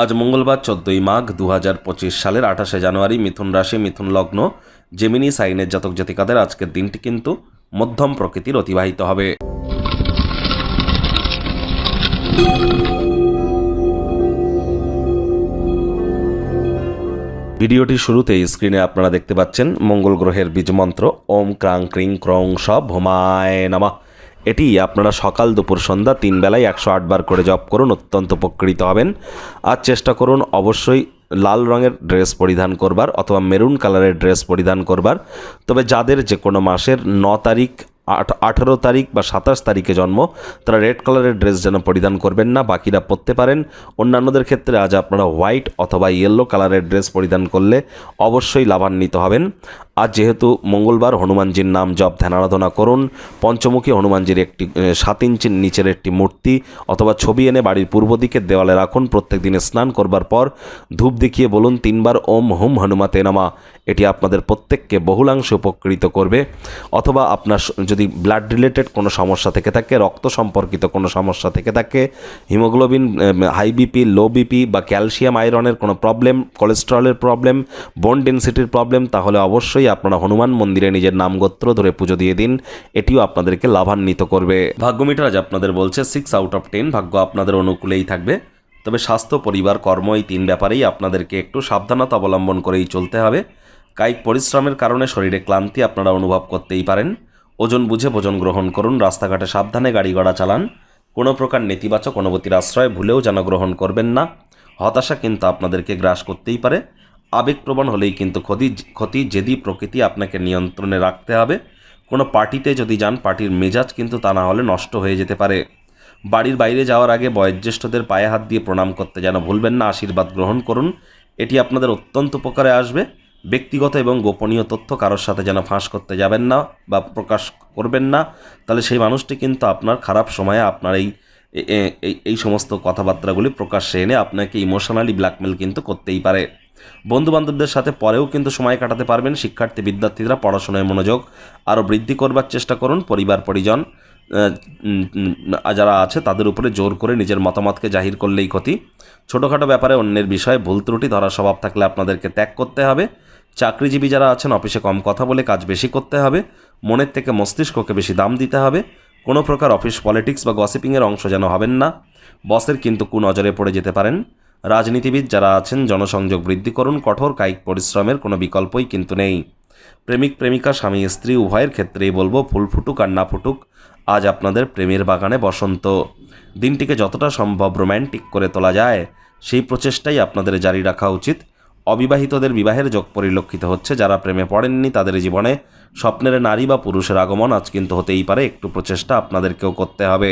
আজ মঙ্গলবার 14ই মাঘ 2025 সালের 28শে জানুয়ারি মিথুন রাশি মিথুন লগ্ন জেমিনি সাইনের জাতক জাতিকাদের আজকের দিনটি কিন্তু মধ্যম প্রকৃতির অতিবাহিত হবে। ভিডিওটির শুরুতেই স্ক্রিনে আপনারা দেখতে পাচ্ছেন মঙ্গল গ্রহের বীজমন্ত্র ওম ক্রাং ক্রিং ক্রং স ভোমায় নমঃ। এটি আপনারা সকাল দুপুর সন্ধ্যা 3 বেলায় 108 বার করে জপ করুন, অত্যন্ত উপকৃত হবেন। আর চেষ্টা করুন অবশ্যই লাল রঙের ড্রেস পরিধান করবার অথবা মেরুন কালারের ড্রেস পরিধান করবার। তবে যাদের যে কোনো মাসের 9 তারিখ 18 তারিখ বা 27 তারিখে জন্ম তারা রেড কালারের ড্রেস যেন পরিধান করবেন না, বাকিরা পরতে পারেন। অন্যান্যদের ক্ষেত্রে আজ আপনারা হোয়াইট অথবা ইয়েলো কালারের ড্রেস পরিধান করলে অবশ্যই লাভান্বিত হবেন। আজ যেহেতু মঙ্গলবার, হনুমানজির নাম জপ ধ্যান আরাধনা করুন। পঞ্চমুখী হনুমানজির একটি 7 ইঞ্চির নিচের একটি মূর্তি অথবা ছবি এনে বাড়ির পূর্ব দিকের দেওয়ালে রাখুন। প্রত্যেক দিনে স্নান করবার পর ধূপ দেখিয়ে বলুন 3 বার ওম হুম হনুমাতে নমঃ। এটি আপনাদের প্রত্যেককে বহুলাংশে উপকৃত করবে। অথবা আপনার যদি ব্লাড রিলেটেড কোনো সমস্যা থেকে থাকে, রক্ত সম্পর্কিত কোনো সমস্যা থেকে থাকে, haemoglobin, high BP, low BP বা ক্যালসিয়াম আয়রনের কোনো প্রবলেম, কোলেস্টেরলের প্রবলেম, বোন ডেন্সিটির প্রবলেম, তাহলে অবশ্যই আপনারা হনুমান মন্দিরে নিজের নাম গোত্র ধরে পুজো দিয়ে দিন। এটিও আপনাদেরকে লাভান্বিত করবে। ভাগ্যমিটার আজ আপনাদের বলছে 6 আউট অফ 10, ভাগ্য আপনাদের অনুকূলেই থাকবে। তবে স্বাস্থ্য, পরিবার, কর্ম এই 3 ব্যাপারেই আপনাদেরকে একটু সাবধানতা অবলম্বন করেই চলতে হবে। কায়িক পরিশ্রমের কারণে শরীরে ক্লান্তি আপনারা অনুভব করতেই পারেন। ওজন বুঝে ভোজন গ্রহণ করুন। রাস্তাঘাটে সাবধানে গাড়ি ঘোড়া চালান। কোনো প্রকার নেতিবাচক অনুভূতির আশ্রয় ভুলেও যেন গ্রহণ করবেন না। হতাশা কিন্তু আপনাদেরকে গ্রাস করতেই পারে। আবেগপ্রবণ হলেই কিন্তু ক্ষতি জেদি প্রকৃতি আপনাকে নিয়ন্ত্রণে রাখতে হবে। কোনো পার্টিতে যদি যান, পার্টির মেজাজ কিন্তু তা না হলে নষ্ট হয়ে যেতে পারে। বাড়ির বাইরে যাওয়ার আগে বয়োজ্যেষ্ঠদের পায়ে হাত দিয়ে প্রণাম করতে যেন ভুলবেন না। আশীর্বাদ গ্রহণ করুন, এটি আপনাদের অত্যন্ত উপকারে আসবে। ব্যক্তিগত এবং গোপনীয় তথ্য কারোর সাথে যেন ফাঁস করতে যাবেন না বা প্রকাশ করবেন না, তাহলে সেই মানুষটি কিন্তু আপনার খারাপ সময়ে আপনার এই সমস্ত কথাবার্তাগুলি প্রকাশ্যে এনে আপনাকে ইমোশনালি ব্ল্যাকমেল কিন্তু করতেই পারে। বন্ধুবান্ধবদের সাথে পরেও কিন্তু সময় কাটাতে পারবেন। শিক্ষার্থী বিদ্যার্থীরা পড়াশোনায় মনোযোগ আরও বৃদ্ধি করবার চেষ্টা করুন। পরিবার পরিজন যারা আছে তাদের উপরে জোর করে নিজের মতামতকে জাহির করলেই ক্ষতি। ছোটোখাটো ব্যাপারে অন্যের বিষয়ে ভুল ত্রুটি ধরার স্বভাব থাকলে আপনাদেরকে ত্যাগ করতে হবে। চাকরিজীবী যারা আছেন অফিসে কম কথা বলে কাজ বেশি করতে হবে। মনের থেকে মস্তিষ্ককে বেশি দাম দিতে হবে। কোনো প্রকার অফিস পলিটিক্স বা গসিপিংয়ের অংশ যেন হবেন না। বসের কিন্তু কুনজরে পড়ে যেতে পারেন। রাজনীতিবিদ যারা আছেন জনসংযোগ বৃদ্ধি করুন। কঠোর কায়িক পরিশ্রমের কোনো বিকল্পই কিন্তু নেই। প্রেমিক প্রেমিকা, স্বামী স্ত্রী উভয়ের ক্ষেত্রেই বলবো ফুল ফুটুক আর না ফুটুক, আজ আপনাদের প্রেমের বাগানে বসন্ত। দিনটিকে যতটা সম্ভব রোম্যান্টিক করে তোলা যায় সেই প্রচেষ্টাই আপনাদের জারি রাখা উচিত। অবিবাহিতদের বিবাহের যোগ পরিলক্ষিত হচ্ছে। যারা প্রেমে পড়েননি তাদের জীবনে স্বপ্নের নারী বা পুরুষের আগমন আজ কিন্তু হতেই পারে। একটু প্রচেষ্টা আপনাদেরকেও করতে হবে।